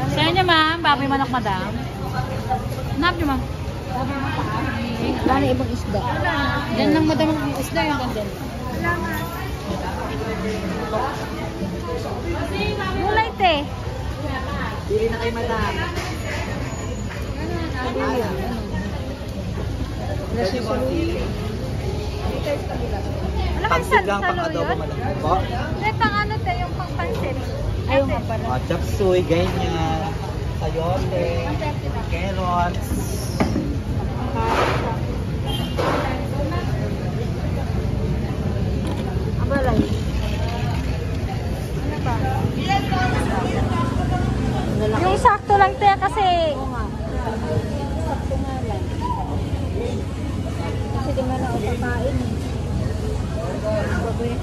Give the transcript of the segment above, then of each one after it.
Sa inyo, ma'am, baboy manok, madam. Hanap nyo, ma'am. Wala na ibang isda. Diyan lang, madam, ang isda yung ganda. Mulay, te. Pili na kay madam. Wala kang Pagsigang salo pang-adobo yun? madam po. May pang ano, te, yung pang pansit. Ayaw nga pala. Chop suey, ganyan. Sayote. Carrots. Abalay. Ano ba? Yung sakto lang, te, kasi... Sakto nga lang. Kasi di man ako kakain. Baboy.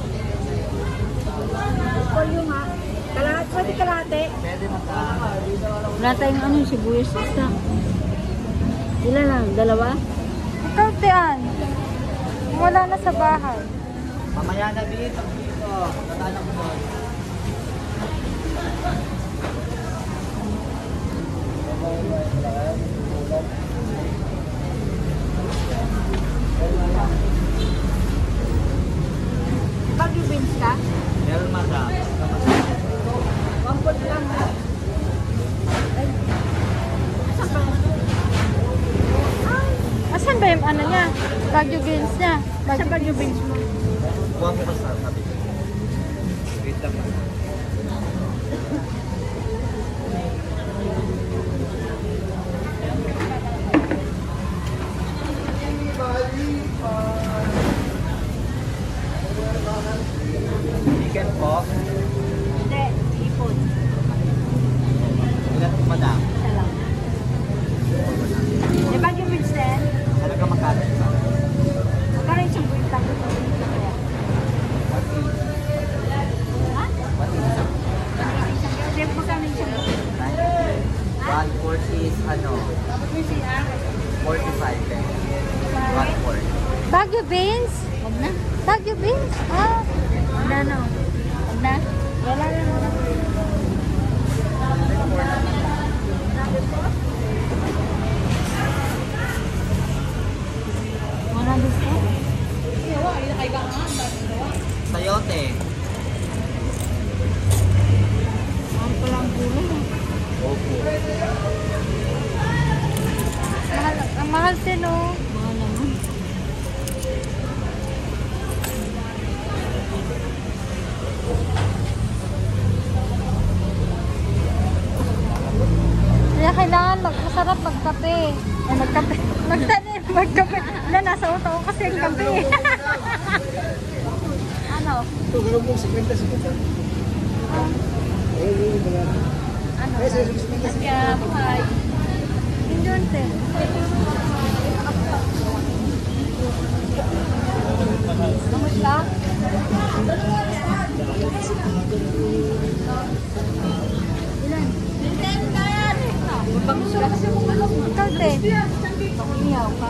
Polyo nga. Kalahati, pwede kalahati. Pwede madam. Wala tayong ano, sibuyas isa. Ilan lang? Dalawa? Ikaw, Tian. Wala na sa bahay. Mamaya na dito. Tatanak mo. Bagyo beans ka? Meron madam. Wampot lang. Asan ba yung ano niya? Bagyo beans niya. Asan bagyo beans mo? Huwag mo basta sabi. Wait lang. Chicken po. Hindi, ipon. Ilan po madam? Isa lang. Yung bagyo beans din? Talaga magkano ito? Magkano yung isang buwit lang ito? Ha? Hindi, magkano yung isang buwit? 140 is ano? 45 eh. 140. Bagyo beans? Huwag na. Bagyo beans? Ah. Huwag na, no. Huwag na. Wala na naman. Wala dito? Sayote. Ang palang gulay. Opo. Ang mahal din, oh. Mahal naman. Kaya kailangan masarap magkape. Ay, magkape. Magtanim, magkape. Wala, nasa utak ko kasi ang kape. Ano? Ano? Kaya, buhay. Yun, te. Kamusta? Ilan? Ikaw, te. Iyaw ka.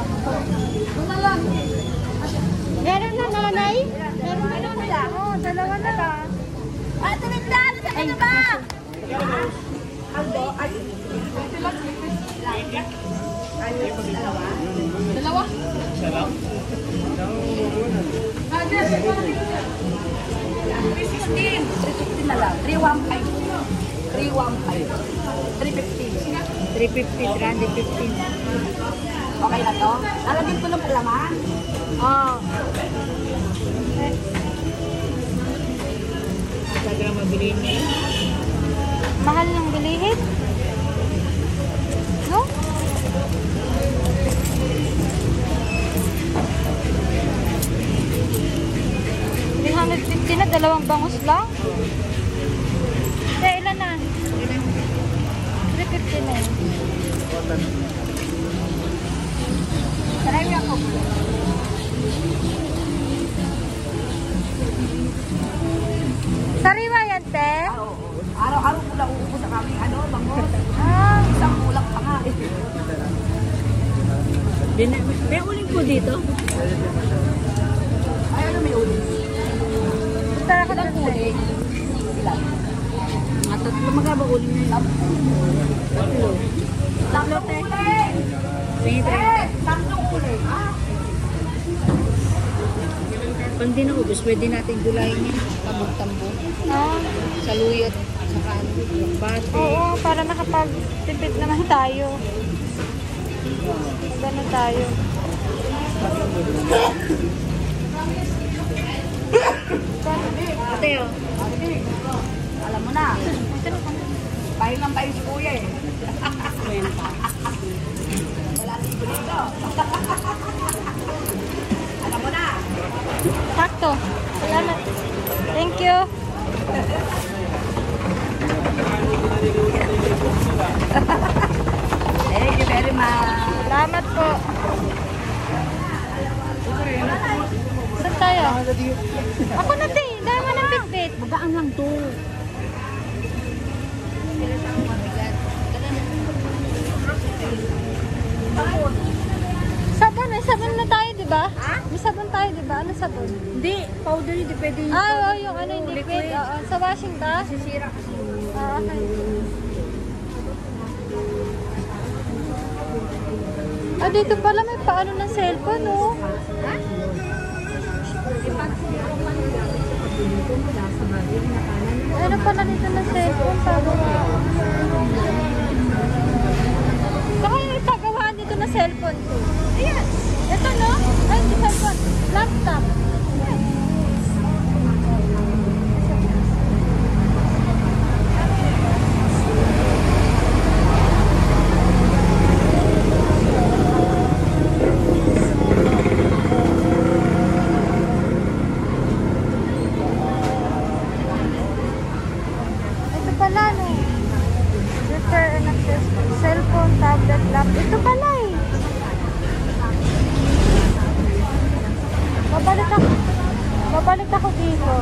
Meron na, nanay? Meron na, nanay? Oo, dalawa na lang. Ate, Lindan! Saan na ba? Aldo, ay. Dalawa? Sarap. 315 na lang. 315. 315. 315. 315. Okay na to? Lalagyan ko ng palaman? Oo. Pwede na mabilihin niya. Mahal ng bilihin? No? $350 na, dalawang bangus lang. Kaya ilan na? 350 na yun. Sarami ako. Sariwa yan, te? Araw-araw ko lang uupo sa kami, ano, bangus. Ah, Isang kulang pa nga. May uling po dito. Ay, ano may ulit? punta ako dun, te. Ilan? At magkaba uling na yun. Tatlo, te. Sige, te. Tatlong kulay. Pag di naubos, pwede natin gulayin yan. Tambog-tambog. Ah, Saluyot. Saka bate. oo, para nakapag-tipid naman tayo. Gano'n tayo. Ate, oh. Alam mo na. Payo lang tayo si kuya eh. Wala si kuya dito. Alam mo na. Sakto. Salamat. Thank you. Thank you very much. Salamat po. Saan tayo? Ako na din. Dahil mo ng bitbit. Magaan lang to. Sabon. May sabon na tayo, di ba? May sabon tayo, di ba? Ano sabon? Hindi, powder hindi pwede yung Ah, oo, yung ano, yung liquid. Oo. Sa washing ka? sisira kasi. Ah, okay. Ah, dito pala may paano ng cellphone, oh. Ano pala dito ng cellphone? Sabi nga. Saka yung ipagawaan dito na cellphone ko. Ayan. Ito, no? Ay, hindi cellphone. Laptop. Ito pala, no? Repair and access cellphone, tablet, laptop. Ito pala, eh. Babalik ako dito.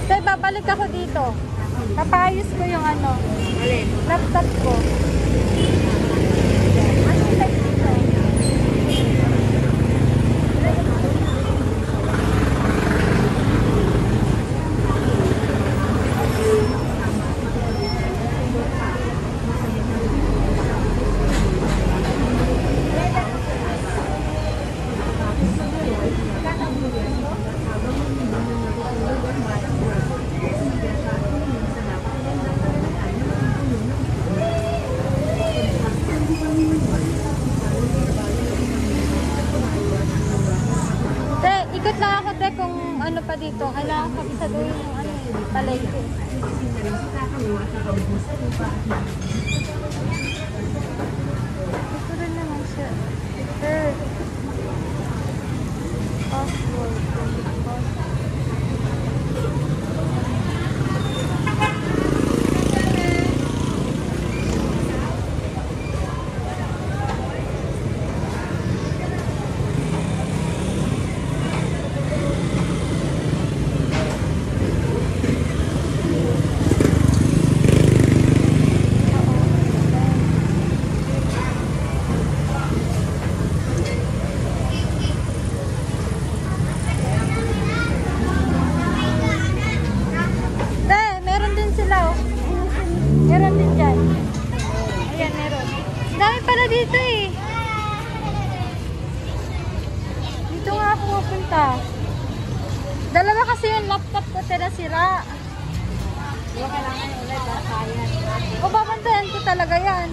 Tay, babalik ako dito. Papayos ko yung ano, laptop ko. Ano yung type dito? Te, ikot lang ako, te, kung ano pa dito. Kailangan kabisaduhin yung ano, palay ko. Ito rin naman siya. Third. Password. Te, meron din sila, oh. Meron din dyan. Ayan, meron. Ang dami pala dito, eh. Dito nga ako pupunta. Dalawa kasi yung laptop ko, te, nasira. Yung kailangan ulit, sayang. O, babantayan ko talaga yan.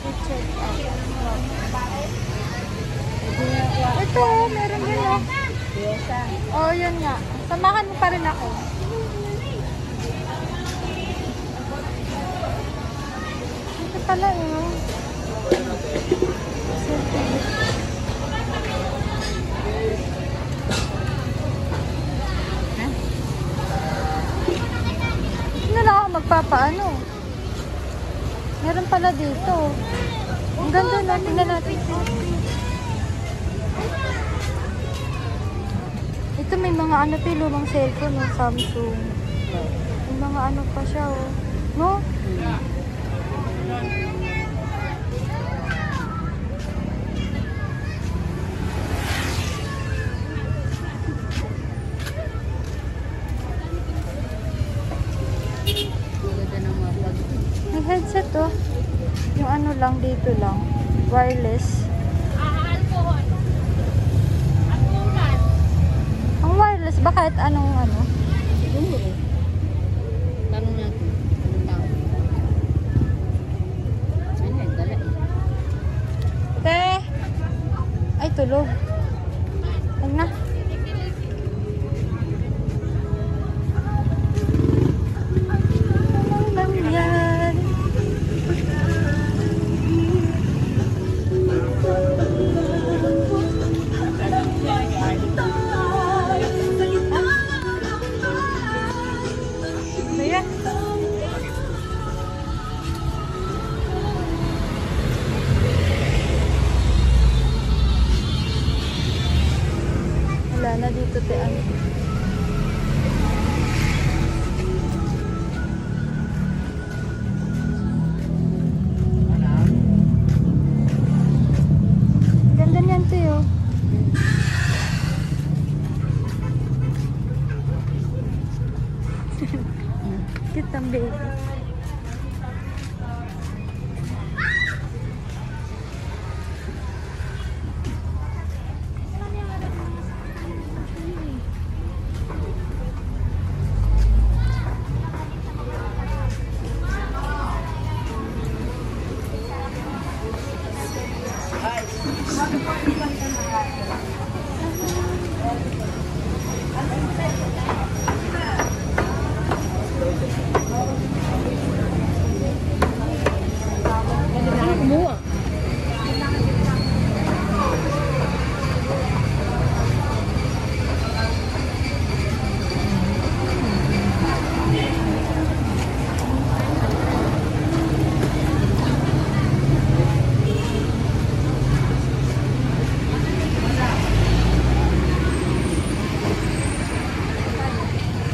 I-check out. Ito, oh, meron din, oh. Oo, yun nga. Samahan mo pa rin ako. Ito pala, oh. Ito na lang ako magpapaano. Meron pala dito. Ang ganda na. Tingnan natin. Ito may mga ano, lumang cellphone, no? Samsung. Yung mga ano pa siya, oh. No? Maganda ng mga bag. May headset, oh. Yung ano lang, dito lang. Wireless. Ang wireless, ba kahit anong ano? Siguro. Tanong natin. Anong tao? Ano, dala eh. Te! Ay, tulog. Huwag na. Ano lang yan? Ano yan? Wala na dito, te. Ano? Ganda niyan, te, oh. Cute ang baby. Kumuha.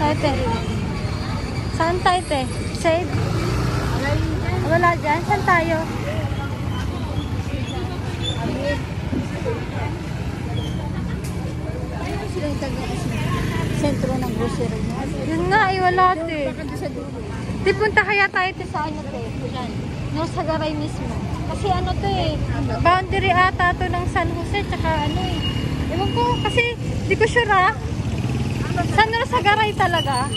Tayo, te. Saan tayo, te? Save? Wala dyan. Saan tayo? Silang taga sentro ng grocery. Yun nga, ay wala, te. Baka doon sa dulo. Di punta kaya tayo, te, sa ano, te? No, sa Garay mismo. Kasi ano, te, boundary ata to ng San Jose, tsaka ano eh. Ewan ko, kasi di ko sure, ah. Sa Garay talaga.